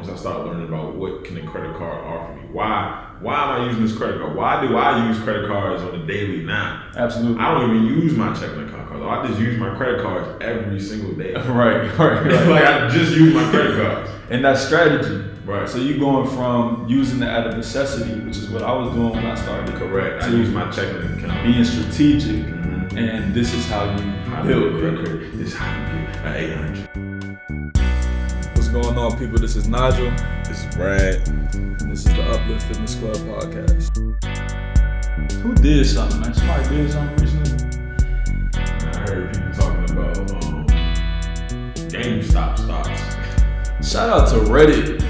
once I started learning about what can a credit card offer me. Why am I using this credit card? Why do I use credit cards on a daily now? Absolutely. I don't even use my checking account cards. I just use my credit cards every single day. Right. Like I just use my credit cards. And that's strategy. Right. So you going from using it out of necessity, which is what I was doing when I started. Correct. I use my checking account. Being strategic, and this is how you build credit. This is how you get an 800. What's going on, people? This is Nigel. This is Brad. This is the Uplift Fitness Club podcast. Who did something, man? Somebody did something recently? I heard people talking about GameStop stocks. Shout out to Reddit.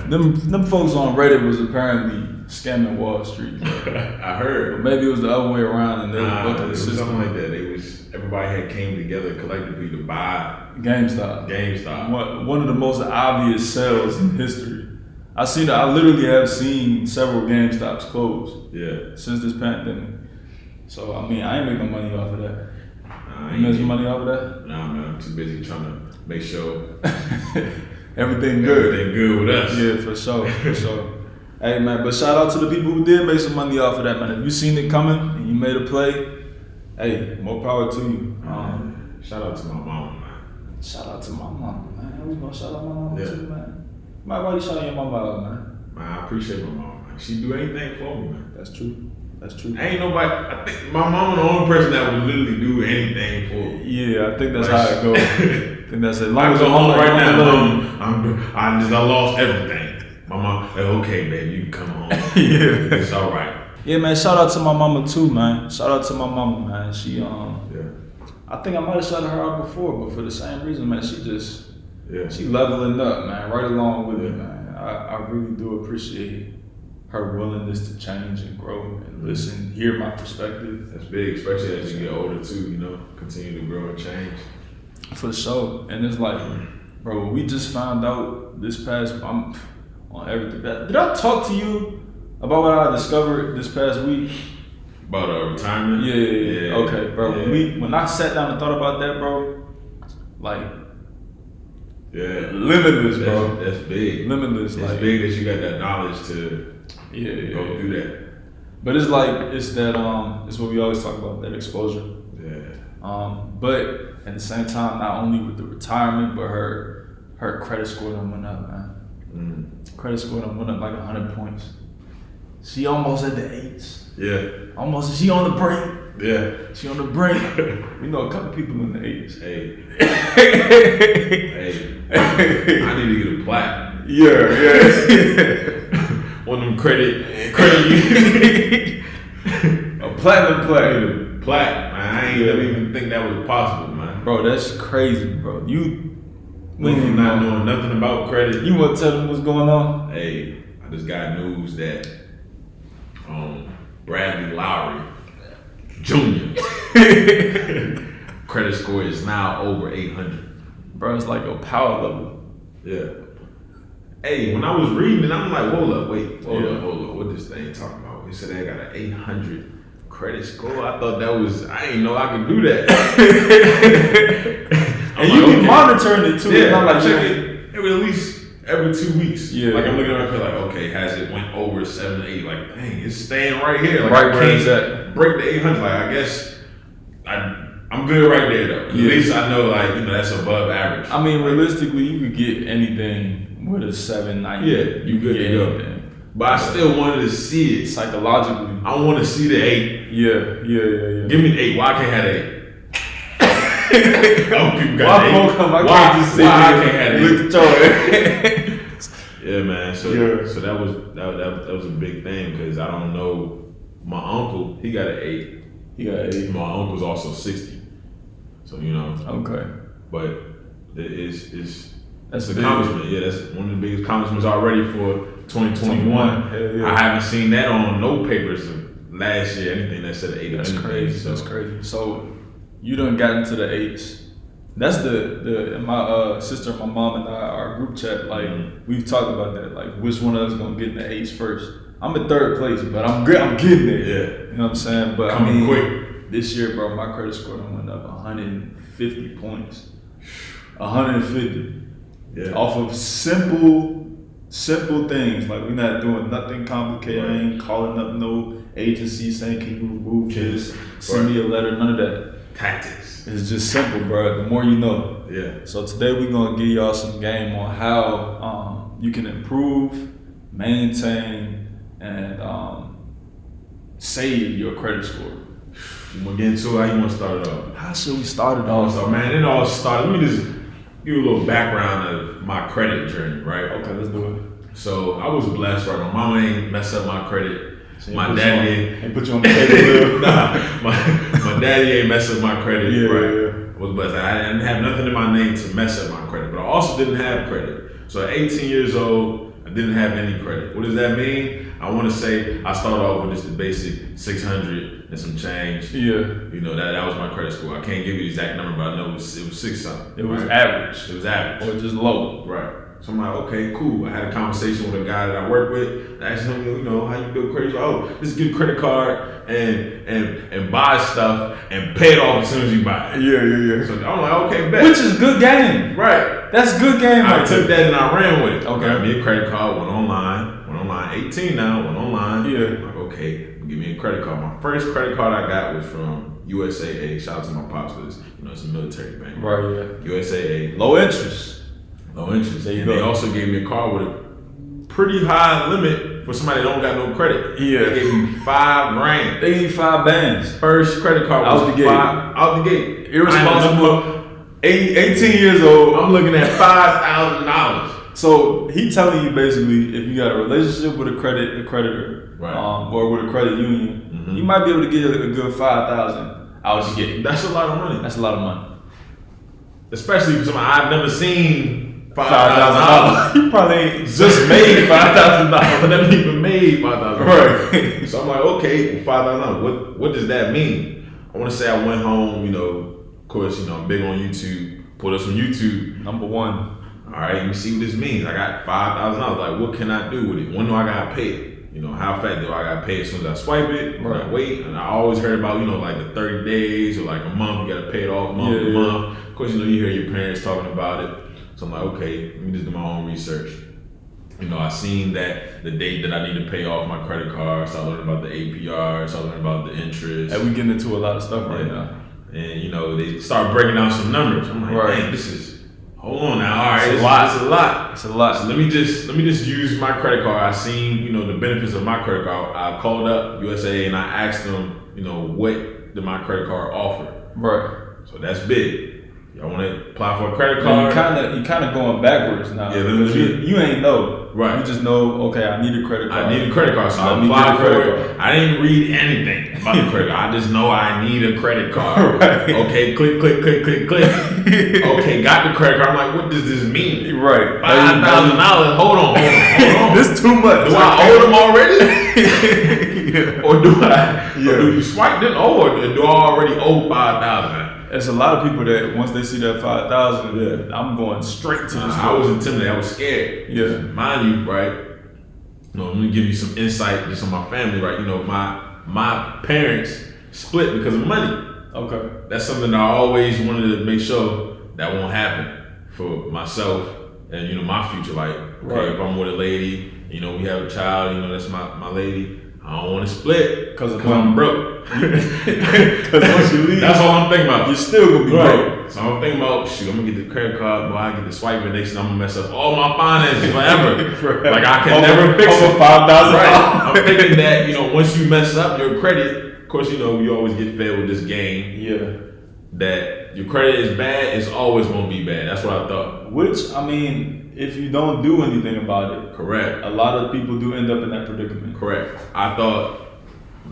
them folks on Reddit was apparently scamming Wall Street. I heard. But maybe it was the other way around, and they were bucking the system. Something like that. Everybody had came together collectively to buy GameStop. One of the most obvious sales in history. I literally have seen several GameStops close. Yeah. Since this pandemic. So I mean, I ain't making money off of that. You making money off of that? Nah, man. I'm too busy trying to make sure everything good. Everything good with us. Yeah, for sure. Hey man, but shout out to the people who did make some money off of that, man. If you seen it coming and you made a play, hey, more power to you. Shout out to my mama, man. Shout out to my mama, man. We gonna shout out my mama too, man. Why you shouting your mama out, man? Man, I appreciate my mama, man. She do anything for me, man. That's true. Ain't nobody. I think my mama the only person that would literally do anything for me. Yeah, I think that's how it goes. I think that's it. I go home right now. I lost everything. My mom, okay, baby, you can come home. Yeah, it's all right. Yeah, man. Shout out to my mama too, man. Shout out to my mama, man. She I think I might have shouted her out before, but for the same reason, man. She leveling up, man. Right along with it, man. I really do appreciate her willingness to change and grow and listen, hear my perspective. That's big, especially as you get older too. Continue to grow and change. For sure, and it's like, bro, we just found out this past. I'm on everything. Did I talk to you about what I discovered this past week? About retirement? Yeah. Okay, bro. Yeah. When I sat down and thought about that, bro, like, limitless, bro. That's big. Limitless. It's big that you got that knowledge to go through that. But it's like it's what we always talk about, that exposure. Yeah. But at the same time, not only with the retirement, but her credit score done went up, man. Credit score done went up like 100 points. She almost at the 8s. Yeah. Almost. She on the brink. Yeah. She on the brink. We know a couple people in the 8s. Hey. I need to get a plaque. Yeah. One of them credit a platinum plaque. Plaque, man. I ain't even think that was possible, man. Bro, that's crazy, bro. You not knowing nothing about credit. You want to tell them what's going on? Hey, I just got news that Bradley Lowry Jr. credit score is now over 800. Bro, it's like a power level. Yeah. Hey, when I was reading it, I'm like, hold up. What this thing talking about? He said they got an 800 credit score. I thought that was, I didn't know I could do that. And you be monitoring it too. Yeah, I check it at least every 2 weeks. Yeah. Like I'm looking at it like, okay, has it went over 7 to 8? Like, dang, it's staying right here. Like, right I where it's at. Break the 800. Like, I guess I'm good right there though. At least I know, that's above average. I mean, realistically, you could get anything with a 7, 9. Yeah, you good to go. Anything. But I still wanted to see it psychologically. I want to see the 8. Yeah. Give me the 8. Why I can't have the 8? People got I can't just sit I here can't have it. Yeah, man. So that was a big thing because I don't know. My uncle, he got an 8. My uncle's also 60. So Okay. But it's that's an accomplishment. Yeah, that's one of the biggest accomplishments already for 2021. Yeah. I haven't seen that on no papers of last year. Anything that said 8. That's crazy. That's crazy. So you done got into the 8s. That's my sister, my mom, and I, our group chat. Like we've talked about that. Like which one of us gonna get in the 8s first? I'm in 3rd place, but I'm getting there. Yeah. You know what I'm saying? But coming quick. This year, bro, my credit score went up 150 points. 150. off of simple things. Like we're not doing nothing complicated. I ain't calling up no agency saying, can you remove this? Send me a letter. None of that. Tactics. It's just simple, bro. The more you know. Yeah. So today we're gonna give y'all some game on how you can improve, maintain, and save your credit score. We'll get into it. How you want to start it off? How should we start it off? So, man, it all started. Let me just give you a little background of my credit journey, right? Okay, let's do it. So I was blessed, right? My mama ain't mess up my credit. My daddy ain't put you on the credit. Nah, my daddy ain't mess up my credit, right? Yeah. I was blessed. I didn't have nothing in my name to mess up my credit, but I also didn't have credit. So at 18 years old, I didn't have any credit. What does that mean? I want to say I started off with just the basic 600 and some change. Yeah. You know, that was my credit score. I can't give you the exact number, but I know it was 6 something. It was average. It was average. Or just low. Right. So I'm like, okay, cool. I had a conversation with a guy that I work with. I asked him, you know, how you build credit? Oh, just get a credit card and buy stuff and pay it off as soon as you buy it. Yeah. So I'm like, okay, bet. Which is good game. Right. That's good game. I took that and I ran with it. Okay. Got me a credit card, went online, 18 now, went online. Yeah. I'm like, okay, give me a credit card. My first credit card I got was from USAA. Shout out to my pops because, you know, it's a military bank. Right, yeah. USAA. Low interest. There you go. They also gave me a card with a pretty high limit for somebody that don't got no credit. Yeah. They gave me $5,000. They gave you 5 bands. First credit card was out the gate. Irresponsible. 18 years old. I'm looking at $5,000. So he telling you basically if you got a relationship with a creditor, right. Or with a credit union, you might be able to get a good 5,000 out the gate. That's a lot of money. That's a lot of money. Especially for somebody I've never seen. $5,000. You probably ain't just made $5,000. I never even made $5,000. Right. So I'm like, okay, $5,000. What does that mean? I want to say I went home. You know, of course, you know, I'm big on YouTube. Put us on YouTube. Number one. All right, let me see what this means. I got $5,000. Like, what can I do with it? When do I gotta pay it? You know, how fast do I gotta pay it? As soon as I swipe it, right. I wait. And I always heard about, you know, like the 30 days or like a month. You gotta pay it off month to month. Of course, you know, you hear your parents talking about it. So I'm like, okay, let me just do my own research. You know, I seen that the date that I need to pay off my credit card. Start learning about the APR. Start learning about the interest. And we getting into a lot of stuff right now. And you know, they start breaking down some numbers. I'm like, right. Man, this is. Hold on now. All right, it's a lot. It's a lot. So let me just use my credit card. I seen, you know, the benefits of my credit card. I called up USA and I asked them, you know, what did my credit card offer? Right. So that's big. Y'all want to apply for a credit card? You kind of going backwards now. Yeah, you ain't know. Right. You just know, okay, I need a credit card. I need a credit card, so I applied for it. I didn't read anything about the credit card. I just know I need a credit card. Right. Okay, click. Okay, got the credit card. I'm like, what does this mean? Right. $5,000. Hold on. This too much. Do I owe them already? Yeah. Or do you swipe them? Or do I already owe $5,000? There's a lot of people that once they see that 5,000, I'm going straight to the store. I was intimidated. I was scared. Yeah. Mind you, right? You know, let me give you some insight just on my family, right? You know, my parents split because of money. Okay. That's something that I always wanted to make sure that won't happen for myself and, you know, my future. Like, okay, if I'm with a lady, you know, we have a child, you know, that's my lady. I don't want to split because I'm broke. Because once you leave, that's all I'm thinking about. You're still gonna be broke. So I'm thinking about, shoot, I'm gonna get the credit card, boy, I get the swipe, and next thing I'm gonna mess up all my finances forever. Like I can never fix it. $5,000. Right. I'm thinking that, you know, once you mess up your credit, of course, you know, we always get fed with this game. Yeah. That your credit is bad, it's always gonna be bad. That's what I thought. Which, I mean, if you don't do anything about it, correct. A lot of people do end up in that predicament. Correct. I thought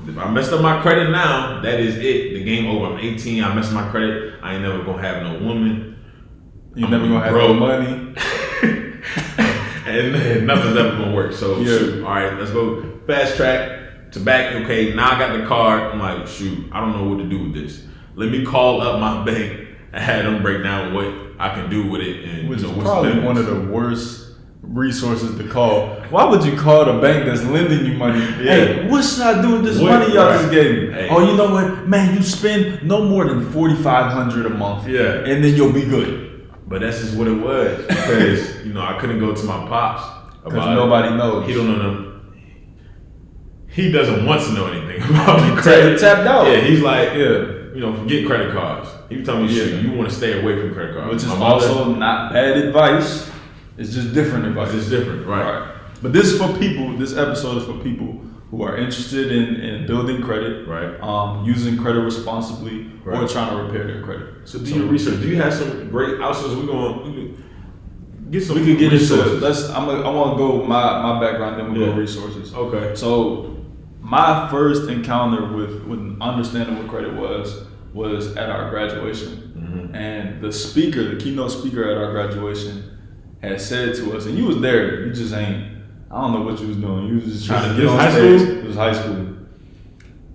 if I messed up my credit now, that is it. The game over. I'm 18. I messed up my credit. I ain't never gonna have no woman. You never gonna have no money. and nothing's ever gonna work. So shoot. All right, let's go fast track to back. Okay, now I got the card. I'm like, shoot, I don't know what to do with this. Let me call up my bank and have them break down what I can do with it. And which is probably one of the worst resources to call. Why would you call the bank that's lending you money? Yeah. Hey, what should I do with this money y'all just gave me? Hey. Oh, you know what, man? You spend no more than $4,500 a month. Yeah, and then you'll be good. But that's just what it was because I couldn't go to my pops because nobody knows. He don't know them. He doesn't want to know anything about the credit. Tapped out. Yeah, he's like, forget credit cards. He was telling me, shit, you want to stay away from credit cards. Which is also not bad advice. It's just different advice. It's just different, right? But this is for people. This episode is for people who are interested in building credit, right? Using credit responsibly, or trying to repair their credit. So do your research. Do you have some great outsources? We can get some. We could get resources. I want to go my background, then we'll go resources. Okay. So my first encounter with understanding what credit was at our graduation, and the keynote speaker at our graduation, had said to us, and you was there. You just ain't. I don't know what you was doing. You was just trying to get on stage. It was high school.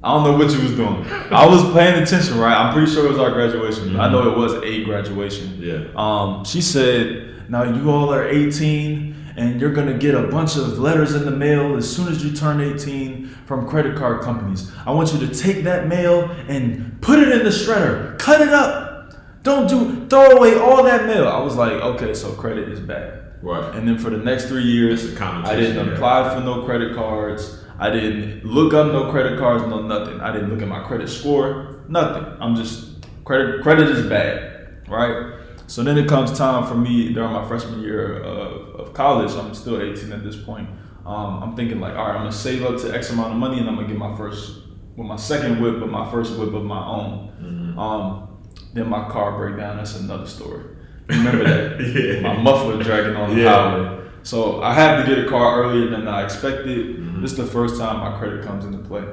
I don't know what you was doing. I was paying attention, right? I'm pretty sure it was our graduation. I know it was a graduation. Yeah. She said, now you all are 18 and you're gonna get a bunch of letters in the mail as soon as you turn 18 from credit card companies. I want you to take that mail and put it in the shredder. Cut it up. Throw away all that mail. I was like, okay, so credit is bad. Right. And then for the next 3 years, I didn't apply for no credit cards. I didn't look up no credit cards, no nothing. I didn't look at my credit score, nothing. I'm just, credit is bad, right? So then it comes time for me during my freshman year of college. I'm still 18 at this point. I'm thinking like, all right, I'm gonna save up to X amount of money and I'm gonna get my second whip, but my first whip of my own. Then my car break down. That's another story. Remember that? Yeah. My muffler dragging on the highway. So I had to get a car earlier than I expected. This is the first time my credit comes into play.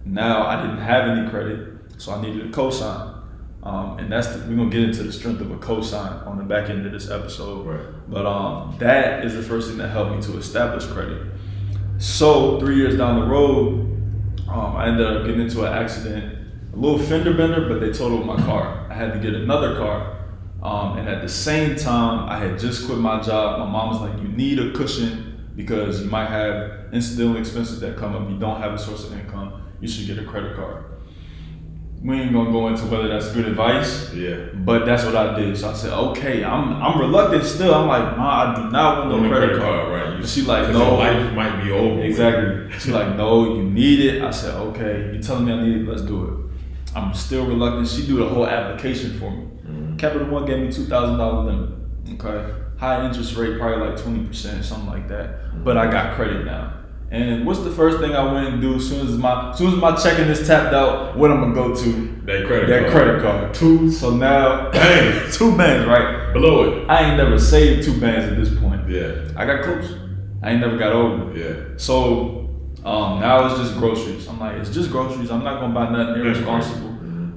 Now I didn't have any credit, so I needed a cosign. And we're gonna get into the strength of a cosign on the back end of this episode. Right. But that is the first thing that helped me to establish credit. So 3 years down the road, I ended up getting into an accident, a little fender bender, but they totaled my car. I had to get another car. And at the same time, I had just quit my job. My mom was like, you need a cushion because you might have incidental expenses that come up. You don't have a source of income. You should get a credit card. We ain't gonna go into whether that's good advice, but that's what I did. So I said, okay, I'm reluctant still. I'm like, Ma, I do not want no credit card. Right? She like, no, your life might be over. Exactly. She like, no, you need it. I said, okay, you telling me I need it, let's do it. I'm still reluctant. She do the whole application for me. Capital One gave me $2,000 limit. Okay, high interest rate, probably like 20%, something like that. But I got credit now. And what's the first thing I went and do as soon as my checking is tapped out? What I'm gonna go to? That credit card. So now, bang, 2 bands, right? Below it. I ain't never saved 2 bands at this point. Yeah. I got close. I ain't never got over it. Yeah. So now it's just groceries. I'm like, it's just groceries. I'm not gonna buy nothing irresponsible.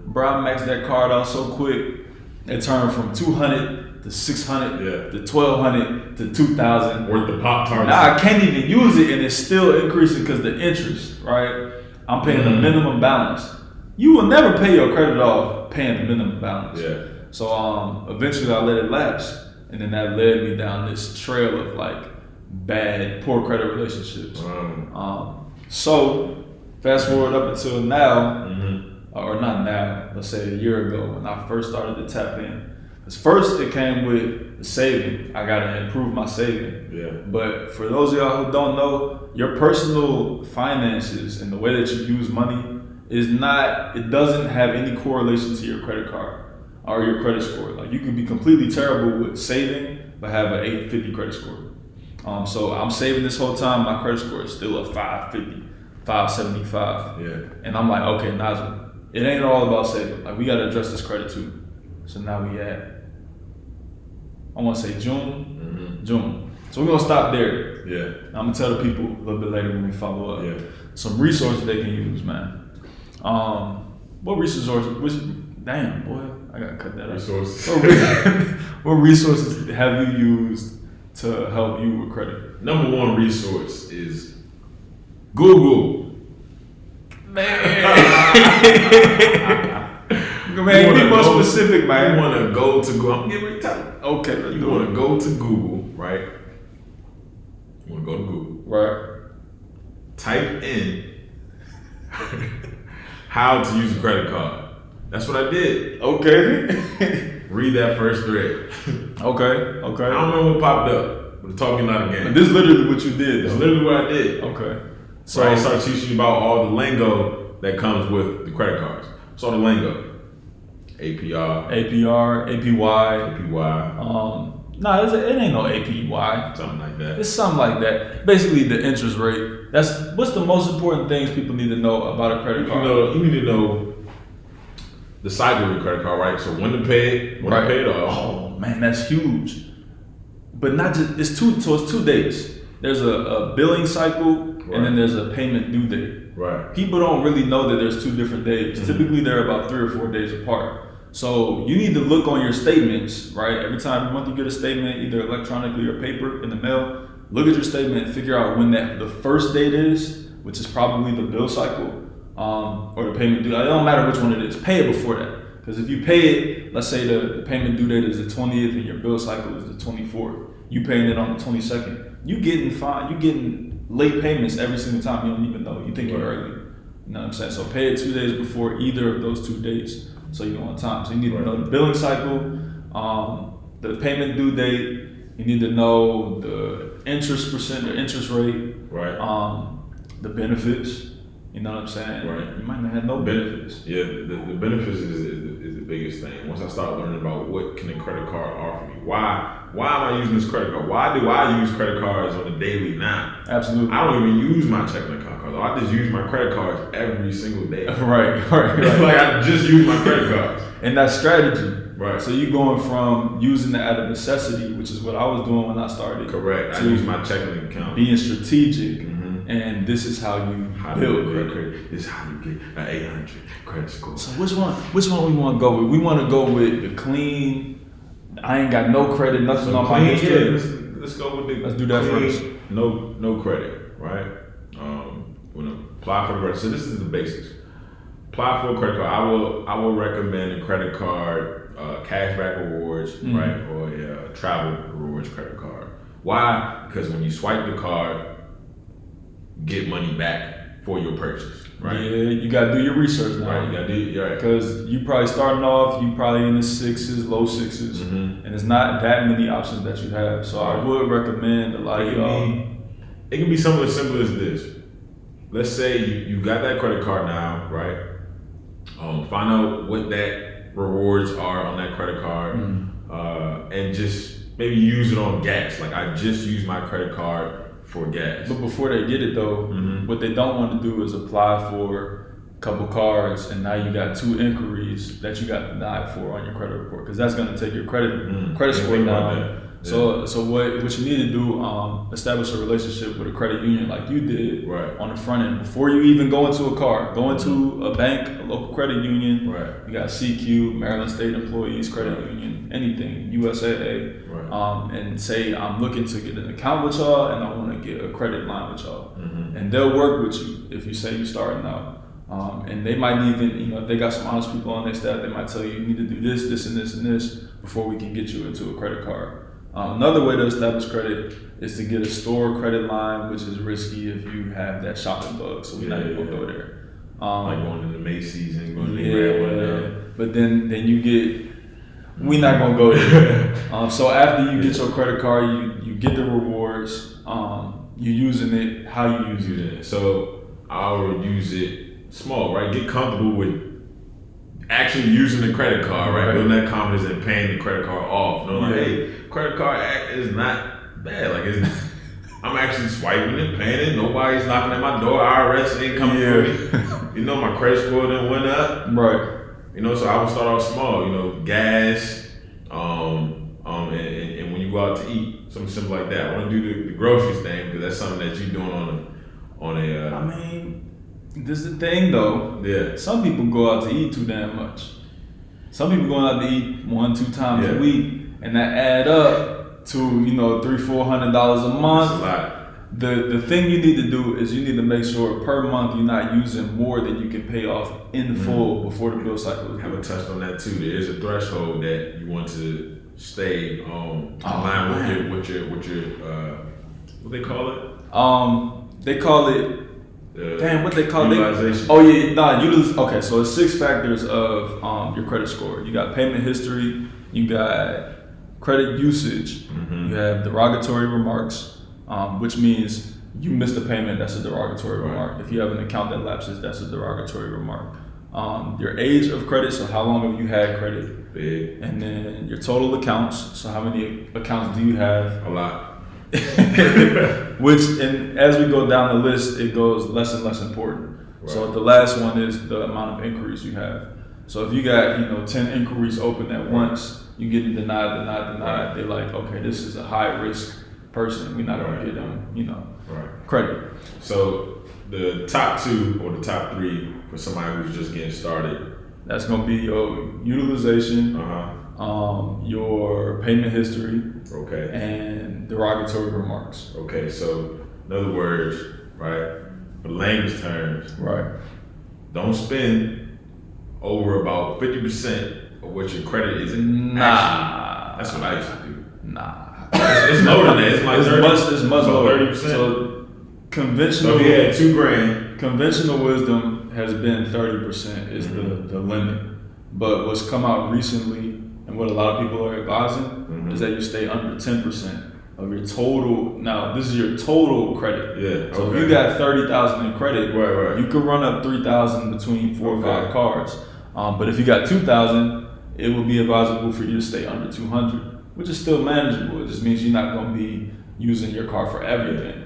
Bro, I maxed that card out so quick. It turned from 200 to 600 to 1,200 to 2,000. Worth the Pop-Tarts. Now I can't even use it and it's still increasing because the interest, right? I'm paying the minimum balance. You will never pay your credit off paying the minimum balance. Yeah. So eventually I let it lapse, and then that led me down this trail of like poor credit relationships. So fast forward up until now. Or not now, let's say a year ago when I first started to tap in. Because first it came with the saving. I gotta improve my saving. Yeah. But for those of y'all who don't know, your personal finances and the way that you use money it doesn't have any correlation to your credit card or your credit score. Like you can be completely terrible with saving, but have an 850 credit score. So I'm saving this whole time, my credit score is still a 550, 575. Yeah. And I'm like, okay, Nigel, it ain't all about saving. Like we gotta address this credit too. So now we at, I wanna say June. So we're gonna stop there. Yeah. I'm gonna tell the people a little bit later when we follow up. Yeah. Some resources they can use, man. What resources, damn boy, I gotta cut that out. What resources have you used to help you with credit? Number one resource is Google. Man, be more specific, man. You want to go to Google. I'm getting ready to tell you. Okay, let's You do want it. to go to Google, right? You want to go to Google. Right. Type in how to use a credit card. That's what I did. Okay. Read that first thread. Okay. I don't remember what popped up, but it taught me a lot of games. But this is literally what you did. It's literally what I did. Okay. So I started teaching you about all the lingo that comes with the credit cards. So the lingo. APR, APY. Nah, it ain't no APY. Something like that. It's something like that. Basically, the interest rate. What's the most important things people need to know about a credit card. You need to know the cycle of the credit card, right? So when to pay it, to pay it off. Oh man, that's huge. But not just it's 2 days. There's a billing cycle, and then there's a payment due date. Right. People don't really know that there's 2 different days. Mm-hmm. Typically, they're about 3 or 4 days apart. So you need to look on your statements, right? Every time you get a statement, either electronically or paper in the mail, look at your statement and figure out when the first date is, which is probably the bill cycle, or the payment due date. It don't matter which one it is. Pay it before that. Because if you pay it, let's say the payment due date is the 20th and your bill cycle is the 24th. You paying it on the 22nd. You getting late payments every single time. You don't even know. You think you're early. You know what I'm saying? So pay it 2 days before either of those 2 dates, so you're on time. So you need to know the billing cycle, the payment due date. You need to know the interest percent, the interest rate, the benefits. You know what I'm saying? Right. You might not have no benefits. Yeah, the benefits is the biggest thing. Once I start learning about what can a credit card offer me, why am I using this credit card? Why do I use credit cards on a daily now? Absolutely. I don't even use my checking account cards. I just use my credit cards every single day. Right. Like I just use my credit cards. And that's strategy. Right. So you going from using it out of necessity, which is what I was doing when I started. Correct. I use my checking account. Being strategic. And this is how you build credit. This is how you get an 800 credit score. So which one we want to go with? We want to go with the clean. I ain't got no credit, nothing on my history. Yeah, let's go with the. Let's do that first. No credit, right? When apply for the credit. So this is the basics. Apply for a credit card. I will recommend a credit card, cashback rewards, right, or a travel rewards credit card. Why? Because when you swipe the card, get money back for your purchase, right? Yeah, you gotta do your research now. Right, you gotta do right. Because you probably starting off, you probably in the 6s, low 6s, and it's not that many options that you have. So I would recommend a lot of y'all. It can be something as simple as this. Let's say you got that credit card now, right? Find out what that rewards are on that credit card, and just maybe use it on gas. Like I just use my credit card for gas. But before they get it though, what they don't want to do is apply for a couple cards and now you got 2 inquiries that you got denied for on your credit report, because that's going to take your credit score down. So what you need to do, establish a relationship with a credit union like you did on the front end before you even go into a card. Go into a bank, a local credit union. You got CQ, Maryland State Employees Credit Union, anything, USAA, and say I'm looking to get an account with y'all and I want to get a credit line with y'all, and they'll work with you if you say you're starting out. And they might even, if they got some honest people on their staff, they might tell you need to do this, this, and this, and this before we can get you into a credit card. Another way to establish credit is to get a store credit line, which is risky if you have that shopping bug. So we're not even gonna go there. Like going to the Macy's and going to the but then you get. We're not gonna go there. So after you get your credit card, you get the rewards. You're using it. How you using it? So I would use it small, right? Get comfortable with actually using the credit card, right? Building that confidence and paying the credit card off. Hey, credit card is not bad. Like I'm actually swiping it, paying it. Nobody's knocking at my door. IRS ain't coming for me. My credit score then went up. Right. So I would start off small. Gas, and when you go out to eat, something simple like that. I want to do the groceries thing because that's something that you're doing on a. I mean. This is the thing though. Yeah. Some people go out to eat too damn much. Some people go out to eat 1-2 times a week, and that add up to $300-400 a month. That's a lot. The thing you need to do is you need to make sure per month you're not using more than you can pay off in full before the bill cycle is I haven't touched on that too. There is a threshold that you want to stay in line with your what they call it? They call it. What they call it? Utilization. Okay, so it's 6 factors of your credit score. You got payment history, You got credit usage. Mm-hmm. You have derogatory remarks, which means you missed a payment. That's a derogatory remark. If you have an account that lapses, that's a derogatory remark. Your age of credit, so how long have you had credit? Big. And then your total accounts, so how many accounts do you have? A lot. Which, and as we go down the list, it goes less and less important. Right. So the last one is the amount of inquiries you have. So if you got 10 inquiries open at once, you get denied. Right. They're like, okay, this is a high risk person. We're not gonna get them, credit. So the top 2 or the top 3 for somebody who's just getting started. That's gonna be your utilization, your payment history, okay, and derogatory remarks. Okay, so in other words, right, for language terms, right, don't spend over about 50% of what your credit is. Nah, that's what I used to do. Nah, it's lower than that. It's like it's much lower. 30%. So conventional. So if you had $2,000, conventional wisdom has been 30% is the limit. But what's come out recently and what a lot of people are advising is that you stay under 10% of your total. Now, this is your total credit. Yeah. So if you got 30,000 in credit, right, you could run up 3,000 between 4 or 5 cards. But if you got 2,000, it would be advisable for you to stay under 200, which is still manageable. It just means you're not going to be using your card for everything.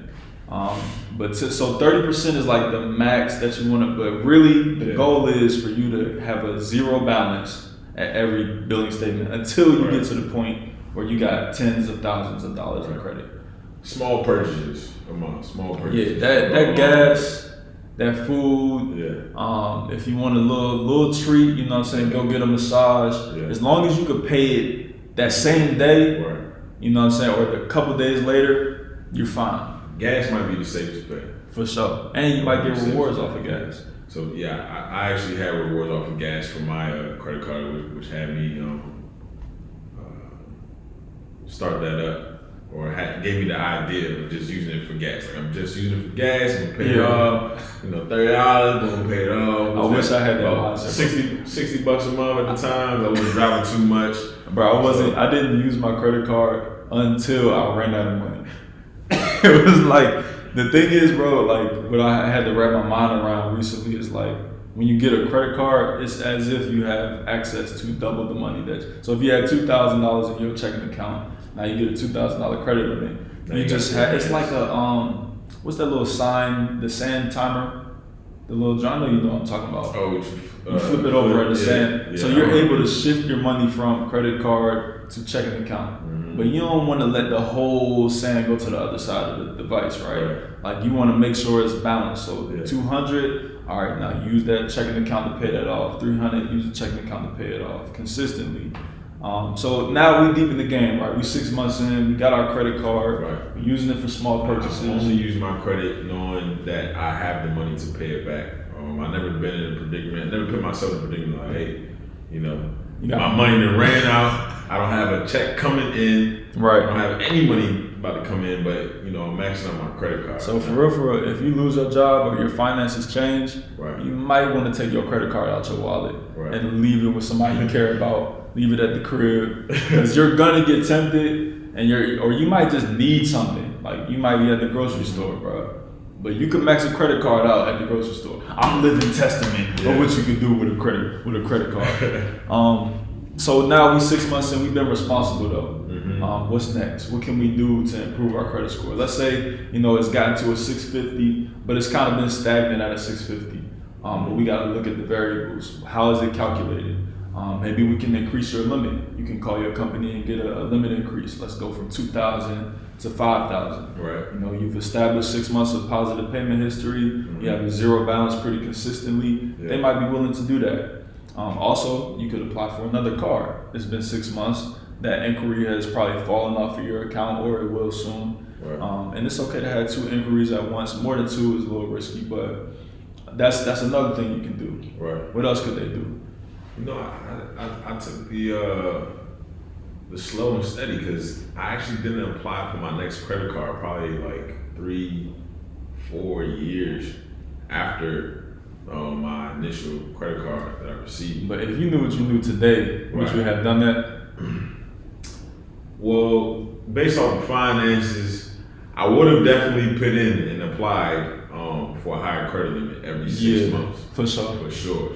So 30% is like the max that you want to, but really the goal is for you to have a zero balance at every billing statement until you get to the point where you got tens of thousands of dollars in credit. Small purchases a month, small purchases. Yeah, that gas, that food. Yeah. If you want a little treat, you know what I'm saying, go get a massage. Yeah. As long as you could pay it that same day, you know what I'm saying, or a couple days later, you're fine. Gas might be the safest bet. For sure. And you might get rewards off of gas. So yeah, I actually had rewards off of gas for my credit card, which had me start that up, or gave me the idea of just using it for gas. Like I'm just using it for gas, I'm gonna pay it off. $30, I'm gonna pay it off. I wish I had that mindset. $60 a month at the time. I wasn't driving too much. Bro, I didn't use my credit card until I ran out of money. It was like, the thing is, bro, like what I had to wrap my mind around recently is like, when you get a credit card, it's as if you have access to double the money so if you had $2,000 in your checking account, now you get a $2,000 credit limit. You just had, it's like a, what's that little sign, the sand timer? The little, I know you know what I'm talking about. Oh, you flip it over at the sand. Yeah, so you're able to shift your money from credit card to checking account. But you don't want to let the whole sand go to the other side of the device, right? Like you want to make sure it's balanced. So 200, all right, now use that checking account to pay that off. 300, use the checking account to pay it off consistently. So now we deep in the game, right? We 6 months in, we got our credit card, we're using it for small purchases. I only use my credit knowing that I have the money to pay it back. I've never been in a predicament, never put myself in a predicament like, hey, my money done ran out. I don't have a check coming in. Right. I don't have any money about to come in, but I'm maxing out my credit card. So for real, if you lose your job or your finances change, you might want to take your credit card out your wallet and leave it with somebody you care about. Leave it at the crib because you're gonna get tempted, or you might just need something. Like you might be at the grocery store, bro. But you can max a credit card out at the grocery store. I'm living testament of what you can do with a credit card. So now we 6 months in, we've been responsible though. What's next? What can we do to improve our credit score? Let's say, it's gotten to a 650, but it's kind of been stagnant at a 650. But we gotta look at the variables. How is it calculated? Maybe we can increase your limit. You can call your company and get a limit increase. Let's go from 2,000 to 5,000. Right. You've established 6 months of positive payment history. You have a zero balance pretty consistently. They might be willing to do that. Also, you could apply for another card. It's been 6 months. That inquiry has probably fallen off of your account, or it will soon. And it's okay to have 2 inquiries at once. More than 2 is a little risky, but that's another thing you can do. Right. What else could they do? I took the slow and steady because I actually didn't apply for my next credit card probably like 3-4 years after my initial credit card that I received. But if you knew what you knew today, would you have done that? Well, based off the finances, I would have definitely put in and applied for a higher credit limit every 6 months. For sure. For sure.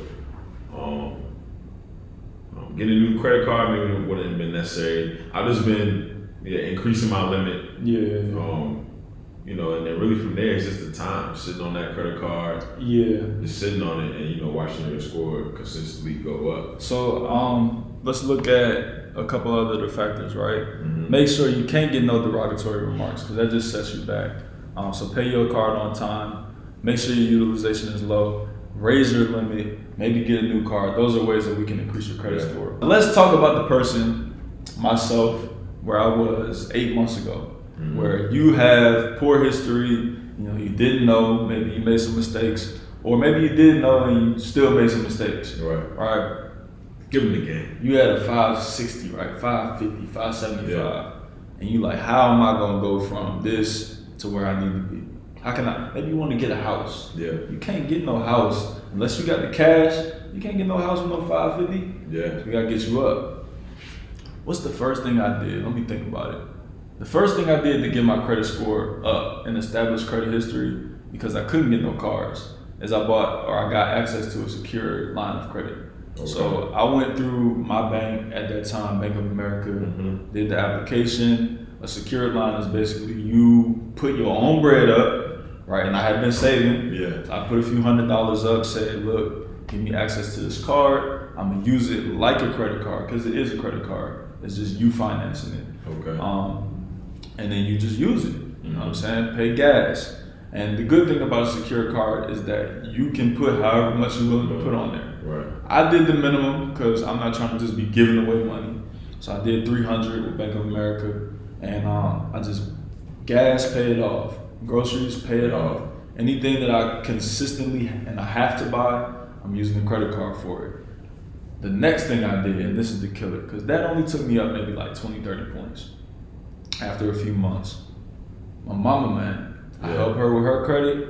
Getting a new credit card maybe wouldn't have been necessary. I've just been increasing my limit. You know, and then really from there, it's just the time sitting on that credit card. Just sitting on it and, you know, watching your score consistently go up. So let's look at a couple other factors, right? Mm-hmm. Make sure you can't get no derogatory remarks because that just sets you back. So pay your card on time. Make sure your utilization is low. Raise your limit. Maybe get a new card. Those are ways that we can increase your credit score. Let's talk about the person, myself, where I was 8 months ago. Mm-hmm. Where you have poor history, you know, you didn't know, maybe you made some mistakes, or maybe you did know and you still made some mistakes. Right? Give them the game. You had a 560, right? 550, 575. And you like, how am I gonna go from this to where I need to be? How can I? Maybe you want to get a house. You can't get no house unless you got the cash. You can't get no house with no 550. So we gotta get you up. What's the first thing I did? Let me think about it. The first thing I did to get my credit score up and establish credit history, because I couldn't get no cards, is I got access to a secured line of credit. So I went through my bank at that time, Bank of America, did the application. A secured line is basically you put your own bread up, right? And I had been saving. So I put a few $100s up, said, look, give me access to this card. I'm gonna use it like a credit card, because it is a credit card. It's just you financing it. And then you just use it, you know what I'm saying? Pay gas. And the good thing about a secure card is that you can put however much you're willing to put on there. I did the minimum because I'm not trying to just be giving away money. So I did $300 with Bank of America, and I just gas, pay it off. Groceries, pay it off. Anything that I consistently and I have to buy, I'm using the credit card for it. The next thing I did, and this is the killer, because that only took me up maybe like 20, 30 points. After a few months, my mama, man, I help her with her credit.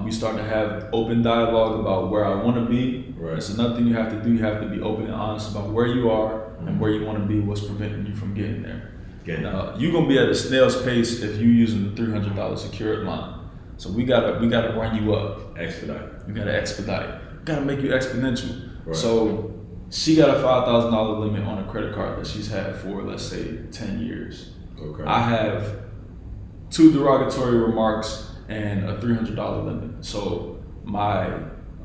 We start to have open dialogue about where I want to be. It's another thing you have to do. You have to be open and honest about where you are and where you want to be, what's preventing you from getting there. Now, you're gonna be at a snail's pace if you're using the $300 secured line. So we gotta run you up. Expedite. We gotta expedite. We gotta make you exponential. So she got a $5,000 limit on a credit card that she's had for, let's say, 10 years. I have 2 derogatory remarks and a $300 limit. So my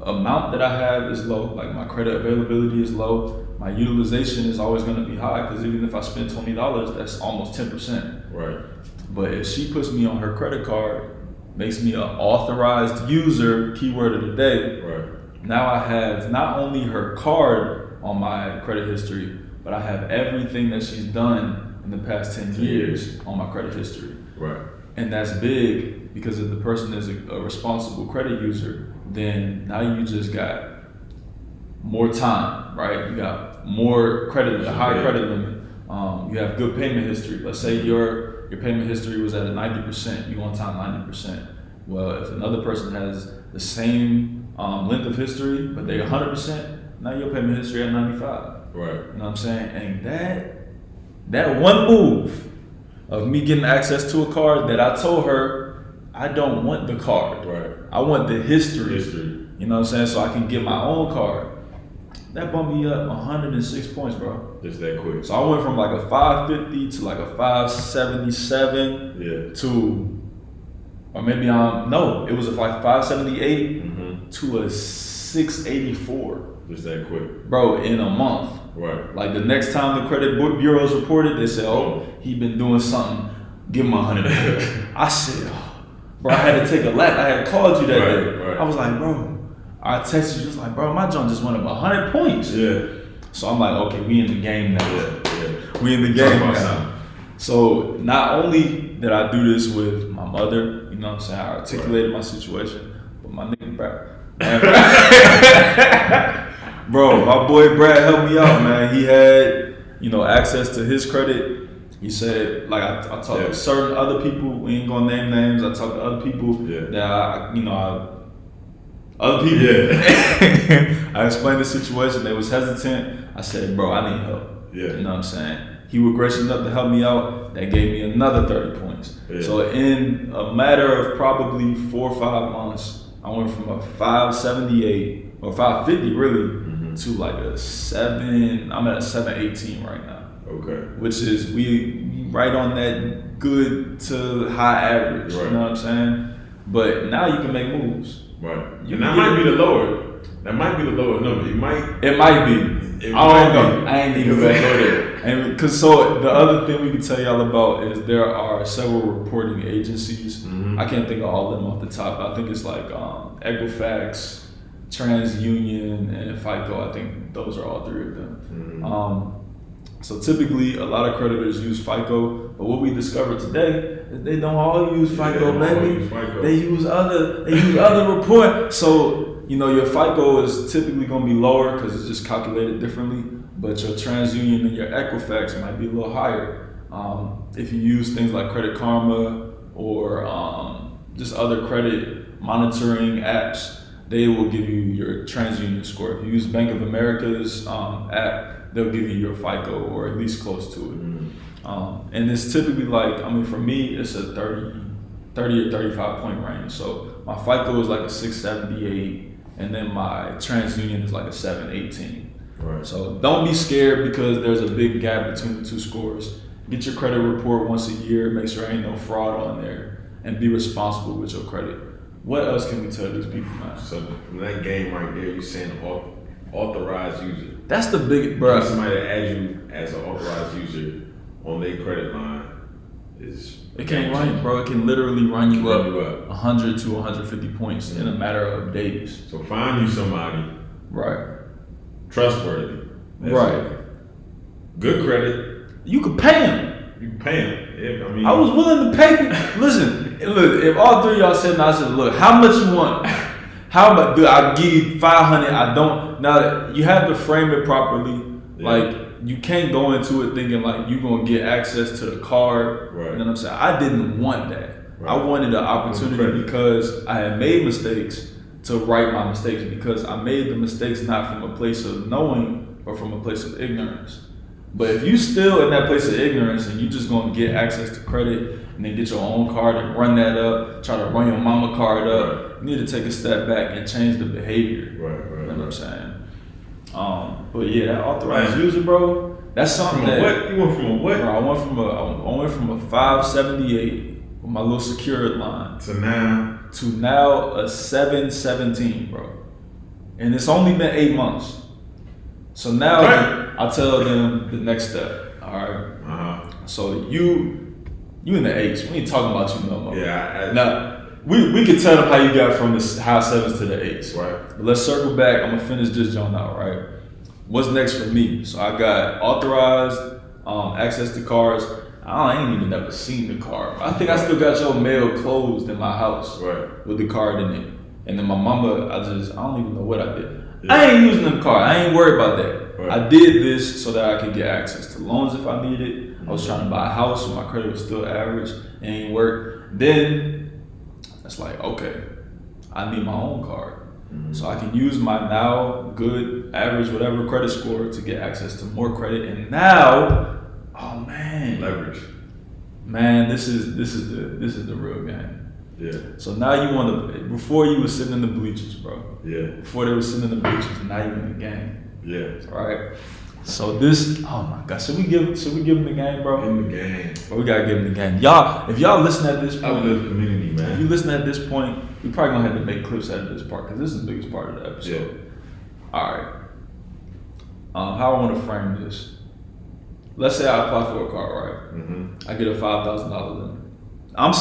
amount that I have is low, like my credit availability is low. My utilization is always gonna be high, because even if I spend $20, that's almost 10%. But if she puts me on her credit card, makes me an authorized user, keyword of the day, now I have not only her card on my credit history, but I have everything that she's done in the past 10 years on my credit history. And that's big, because if the person is a responsible credit user, then now you just got more time, right? You got more credit, a high credit limit. You have good payment history. Let's say your payment history was at a 90%, you on time 90%. Well, if another person has the same length of history, but they're 100%, now your payment history at 95. You know what I'm saying? And that one move of me getting access to a card that I told her I don't want the card. I want the history. You know what I'm saying? So I can get my own card. That bumped me up 106 points, bro. Just that quick. So I went from like a 550 to like a 577 to, or maybe it was like 578 to a 684. Just that quick. Bro, in a month. Like the next time the credit bureaus reported, they said, he been doing something, give him $100. I said, bro, I had to take a lap. I had called you that day. I was like, bro, I texted you, just like, bro, my joint just went up 100 points. So I'm like, okay, we in the game now. We in the game now. So not only did I do this with my mother, you know what I'm saying, I articulated my situation, but my nigga Brad. Bro, my boy Brad helped me out, man. He had, access to his credit. He said, like, I talked to certain other people, we ain't gonna name names, I talked to other people that I explained the situation, they was hesitant. I said, bro, I need help. You know what I'm saying? he was gracious enough to help me out. That gave me another 30 points. Yeah. So in a matter of probably 4 or 5 months, I went from a 578 or 550 really to like a 7. I'm at a 718 right now. Okay. Which is we right on that good to high average. Right. You know what I'm saying? But now you can make moves. Right. And that might be the lower. That might be the lower number. It might be. I don't know. I ain't even gonna go there. And because so the other thing we can tell y'all about is there are several reporting agencies. I can't think of all of them off the top. I think it's like Equifax, TransUnion, and FICO. I think those are all 3 of them. So typically, a lot of creditors use FICO, but what we discovered today is they don't all use FICO, baby. They use other report. So your FICO is typically going to be lower because it's just calculated differently, but your TransUnion and your Equifax might be a little higher. If you use things like Credit Karma or just other credit monitoring apps, they will give you your TransUnion score. If you use Bank of America's app, they'll give you your FICO or at least close to it. And it's typically like, for me, it's a 30 or 35 point range. So my FICO is like a 678. And then my TransUnion is like a 718. Right. So don't be scared because there's a big gap between the 2 scores. Get your credit report once a year, make sure ain't no fraud on there, and be responsible with your credit. What else can we tell these people, man? So from that game right there, you're saying authorized user. That's the big, bro. Somebody that adds you as an authorized user on their credit line is. It can't run you, bro. It can literally run you up 100 to 150 points in a matter of days. So find you somebody. Right. Trustworthy. Right. Good credit. You could pay him. You can pay him. Yeah, I was willing to pay him. Listen, look, if all 3 of y'all said, I said, look, how much you want? How much? Do I give you 500? I don't. Now, you have to frame it properly. Yeah. Like, you can't go into it thinking like you're going to get access to the card. Right. You know what I'm saying? I didn't want that. Right. I wanted the opportunity because I had made mistakes to right my mistakes, because I made the mistakes not from a place of knowing but from a place of ignorance. But if you still in that place of ignorance and you just going to get access to credit and then get your own card and run that up, try to run your mama card up, you need to take a step back and change the behavior. Right. You know what I'm saying? But yeah, that authorized user, bro, that's something from that. What? You went from a what? Bro, I went from a 578 with my little secured line to now a 717, bro. And it's only been 8 months. So now I'll tell them the next step. All right. So you in the 8s. We ain't talking about you no more. Yeah. Now we can tell them how you got from the high 7s to the 8s. Right. But let's circle back. I'm gonna finish this joint out, right? What's next for me? So I got authorized access to cards. I ain't even never seen the card. I think I still got your mail closed in my house with the card in it. And then my mama, I don't even know what I did. Yeah. I ain't using the card. I ain't worried about that. Right. I did this so that I could get access to loans if I needed. I was trying to buy a house so my credit was still average. It ain't work. Then it's like, okay, I need my own card. So I can use my now good, average, whatever credit score to get access to more credit. And now, oh man, leverage. Man, this is the real game. Yeah. So now you want to. Before you were sitting in the bleachers, bro. Yeah. Before they were sitting in the bleachers, now you're in the game. Yeah. All right. So this, oh my God, should we give him the game, bro? Give him the game. Bro, we gotta give him the game. Y'all, if y'all listen at this point, Uplift community, man. If you listen at this point, we probably gonna have to make clips out of this part because this is the biggest part of the episode. Yeah. All right. How I want to frame this. Let's say I apply for a car, right? I get a $5,000 limit. I'm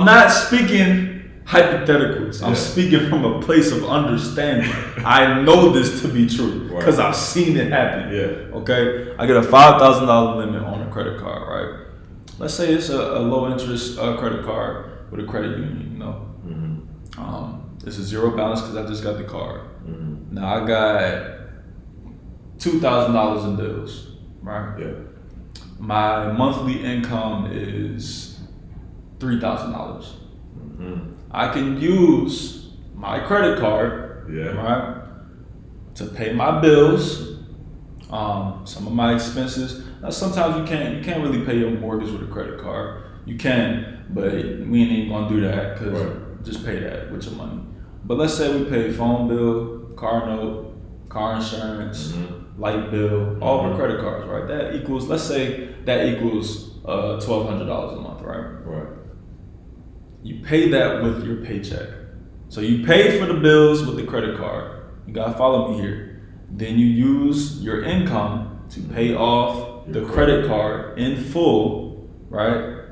not speaking hypotheticals. I'm speaking from a place of understanding. I know this to be true because I've seen it happen. Yeah. Okay. I get a $5,000 limit on a credit card, right? Let's say it's a low interest credit card with a credit union. You know, it's a zero balance because I just got the card. Now I got $2,000 in bills, right? Yeah. My monthly income is $3,000. I can use my credit card, right, to pay my bills Some of my expenses. Now, sometimes you can't really pay your mortgage with a credit card. You can, but we ain't even gonna do that because just pay that with your money. But let's say we pay phone bill, car note, car insurance, light bill, all of our credit cards, right? That equals, let's say that equals $1,200 a month, right? Right. You pay that with your paycheck. So you pay for the bills with the credit card. You gotta follow me here. Then you use your income to pay off the credit card in full, right?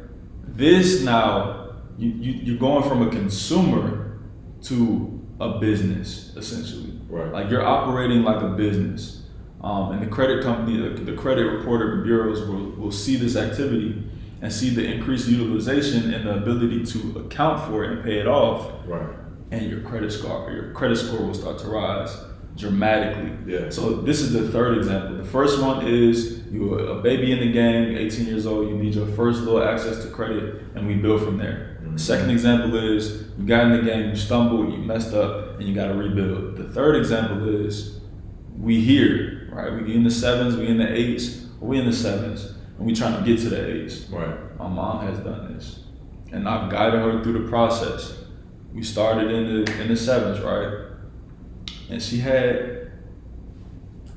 This now, you're going from a consumer to a business, essentially. Right. Like you're operating like a business. And the credit company, the credit reporter bureaus will see this activity and see the increased utilization and the ability to account for it and pay it off. Right. And your credit score will start to rise dramatically. Yeah. So this is the third example. The first one is you're a baby in the game, you're 18 years old, you need your first little access to credit, and we build from there. The second example is you got in the game, you stumbled, you messed up, and you got to rebuild. The third example is we here, right? We in the 7s, we in the 8s, we in the 7s, and we trying to get to the 8s. Right. My mom has done this, and I've guided her through the process. We started in the 7s, right? And she had,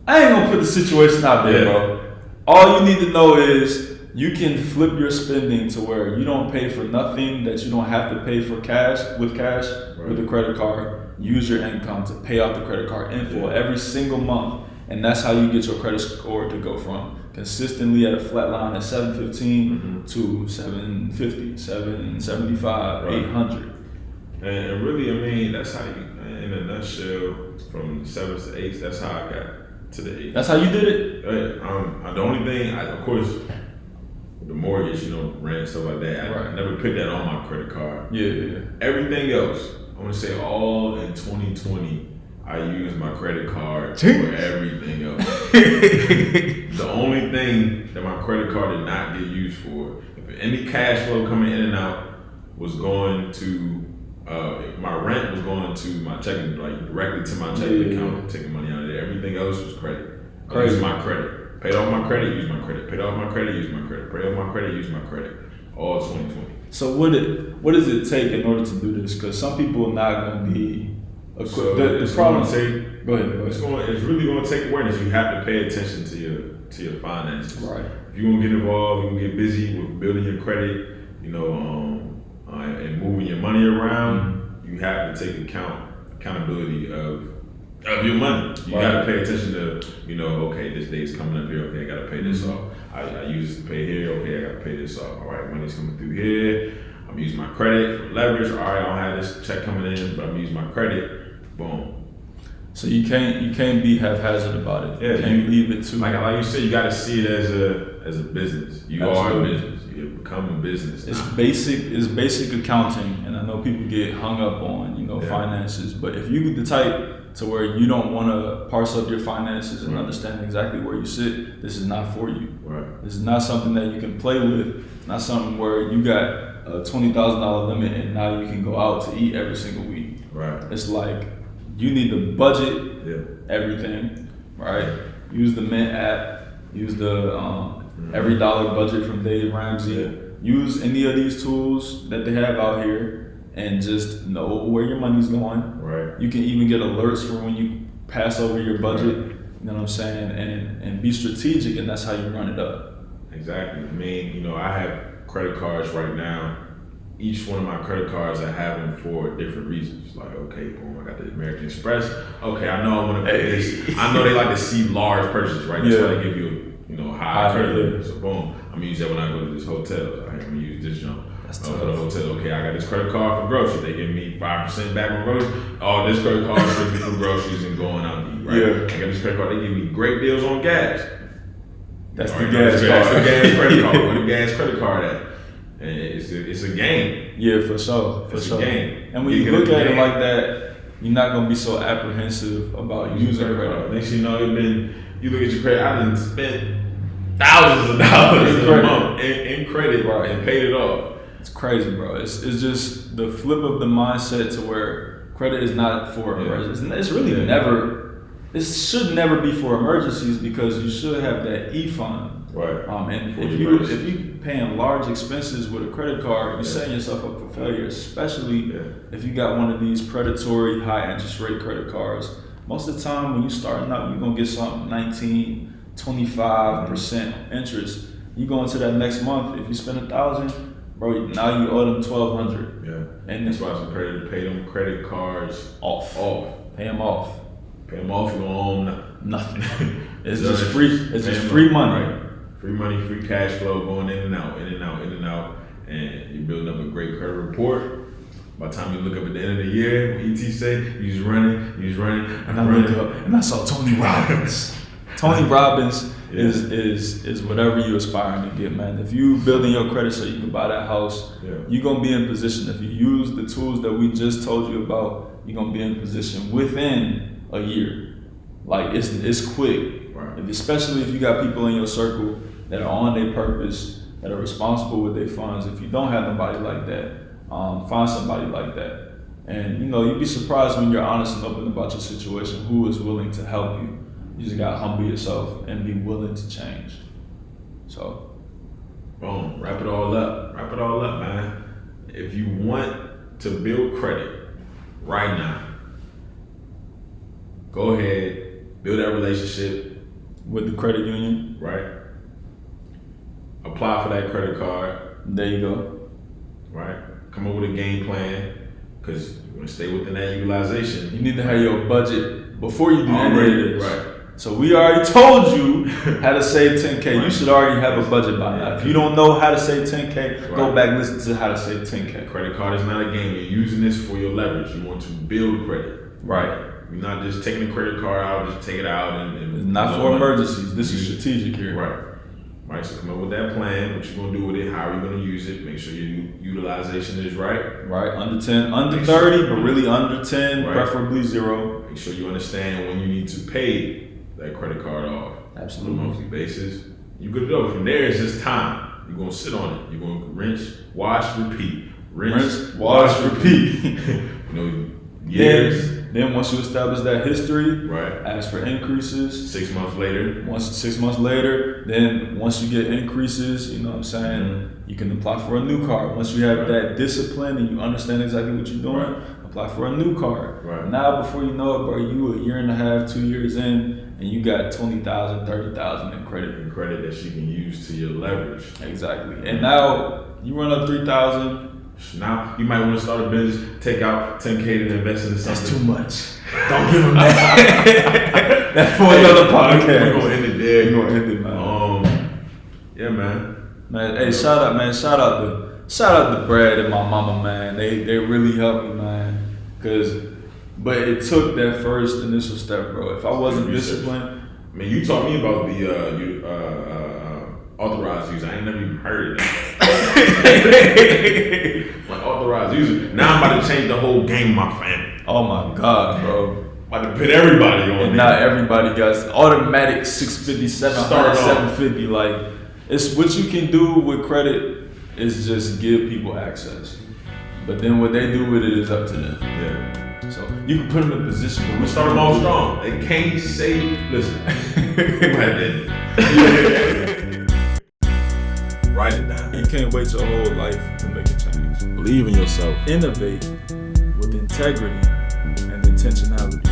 I ain't gonna put the situation out there, bro. All you need to know is you can flip your spending to where you don't pay for nothing that you don't have to pay for with cash with a credit card. Use your income to pay off the credit card in full every single month. And that's how you get your credit score to go from consistently at a flat line at 715 to 750, 775, 800. And really, I mean, that's how you, in a nutshell, from 7s to 8s, that's how I got to the 8s. That's how you did it? The only thing, of course, the mortgage, rent, stuff like that, I never put that on my credit card. Yeah. Everything else, I want to say all in 2020, I used my credit card for everything else. The only thing that my credit card did not get used for, if any cash flow coming in and out was going to, my rent was going to my checking, like directly to my checking account, taking money out of there. Everything else was credit. I used my credit. Paid off my credit, used my credit. Paid off my credit, used my credit. Paid off my credit, used my credit. All 2020. So what does it take in order to do this? Because some people are not going to be. The problem. Go ahead. It's really going to take awareness. You have to pay attention to your finances. Right. If you're going to get involved, you're going to get busy with building your credit, and moving your money around. You have to take accountability of your money. You got to pay attention to, okay, this day's coming up here. Okay, I got to pay this off. I use this to pay here. Okay, I got to pay this off. All right, money's coming through here. I'm using my credit for leverage. All right, I don't have this check coming in, but I'm using my credit. Boom. So you can't be haphazard about it. Yeah, you can't leave it too. Like you said, you got to see it as a business. You are a business. You become a business. It's basic accounting, and I know people get hung up on finances, but if you get the type to where you don't want to parse up your finances and understand exactly where you sit, this is not for you. Right. This is not something that you can play with. It's not something where you got a $20,000 limit and now you can go out to eat every single week. Right. It's like you need to budget everything, right? Use the Mint app. Use the Every Dollar Budget from Dave Ramsey. Yeah. Use any of these tools that they have out here and just know where your money's going. Right. You can even get alerts for when you pass over your budget. Right. You know what I'm saying? And be strategic, and that's how you run it up. Exactly. I mean, I have credit cards right now. Each one of my credit cards, I have them for different reasons. Like, okay, boom, I got the American Express. Okay, I know I want to pay this. I know they like to see large purchases, right? That's why they give you, high credit limit. So boom, I'm gonna use that when I go to this hotel. I'm gonna use this jump for the hotel. Okay, I got this credit card for groceries. They give me 5% back on groceries. Oh, this credit card is strictly for groceries and going out to eat, right? Yeah. I got this credit card. They give me great deals on gas. That's the gas card. That's the gas credit card. Where the gas credit card at? And it's a game. Yeah, for sure. It's a game. And when you look at it like that, you're not gonna be so apprehensive about using credit. Next thing you know, you look at your credit. I done spent thousands of dollars in a month in credit, and paid it off. It's crazy, bro. It's just the flip of the mindset to where credit is not for it's really it should never be for emergencies because you should have that e-fund. Right. And if you paying large expenses with a credit card, you're setting yourself up for failure, especially if you got one of these predatory high interest rate credit cards. Most of the time when you're starting out, you're gonna get something 19, 25% interest. You go into that next month, if you spend $1,000, bro, now you owe them $1,200. Yeah. And that's why it's imperative to pay them credit cards off. Pay them off. Pay them off, you don't own nothing. It's just free. It's just free money. Right. Free money, free cash flow going in and out, in and out, in and out, and you're building up a great credit report. By the time you look up at the end of the year, what ET say, you was running, and I look up and I saw Tony Robbins. Tony Robbins is whatever you aspiring to get, man. If you building your credit so you can buy that house, you're gonna be in position. If you use the tools that we just told you about, you're gonna be in position within a year. Like it's quick, right. Especially if you got people in your circle that are on their purpose, that are responsible with their funds. If you don't have nobody like that, find somebody like that. And you'd be surprised when you're honest and open about your situation, who is willing to help you. You just gotta humble yourself and be willing to change. So, boom, wrap it all up, man. If you want to build credit right now, go ahead, build that relationship with the credit union, right? Apply for that credit card. There you go. Right? Come up with a game plan, because you want to stay within that utilization. You need to have your budget before you do any of this. Right. So we already told you how to save 10K. Right. You should already have a budget by now. If you don't know how to save 10K, go back and listen to how to save 10K. Credit card is not a game. You're using this for your leverage. You want to build credit. Right. You're not just taking the credit card out, just take it out and it's not for emergencies. This is strategic here. Right, so come up with that plan, what you're gonna do with it, how are you gonna use it, make sure your utilization is right. Right, under 10, under 30, but really under 10, preferably 0. Make sure you understand when you need to pay that credit card off. Absolutely. On a monthly basis. You good to go. From there, it's just time. You're gonna sit on it. You're gonna rinse, wash, repeat. Rinse, wash, repeat. Years. Then once you establish that history, ask for increases. 6 months later. 6 months later, then once you get increases, you know what I'm saying, you can apply for a new card. Once you have that discipline and you understand exactly what you're doing, apply for a new card. Now, before you know it, bro, you a year and a half, 2 years in, and you got 20,000, 30,000 in credit. In credit that you can use to your leverage. Exactly. And now you run up 3,000. Now you might want to start a business, take out 10K to invest in something. That's too much. Don't give them that. That's for another podcast. We're gonna end it there. We're gonna end it, man. Yeah, man. Man, hey, shout out to Brad and my mama, man. They really helped me, man. But it took that first initial step, bro. If I wasn't disciplined, man, you taught me about the Authorized user. I ain't never even heard of that. Like Authorized user. Now I'm about to change the whole game of my family. Oh my God, bro. About to put everybody on. And not everybody got automatic 650, 750. Like, it's what you can do with credit is just give people access. But then what they do with it is up to them. Yeah. So you can put them in a position. I'm gonna start them all strong. They can't say, listen. Write it down. You can't wait your whole life to make a change. Believe in yourself. Innovate with integrity and intentionality.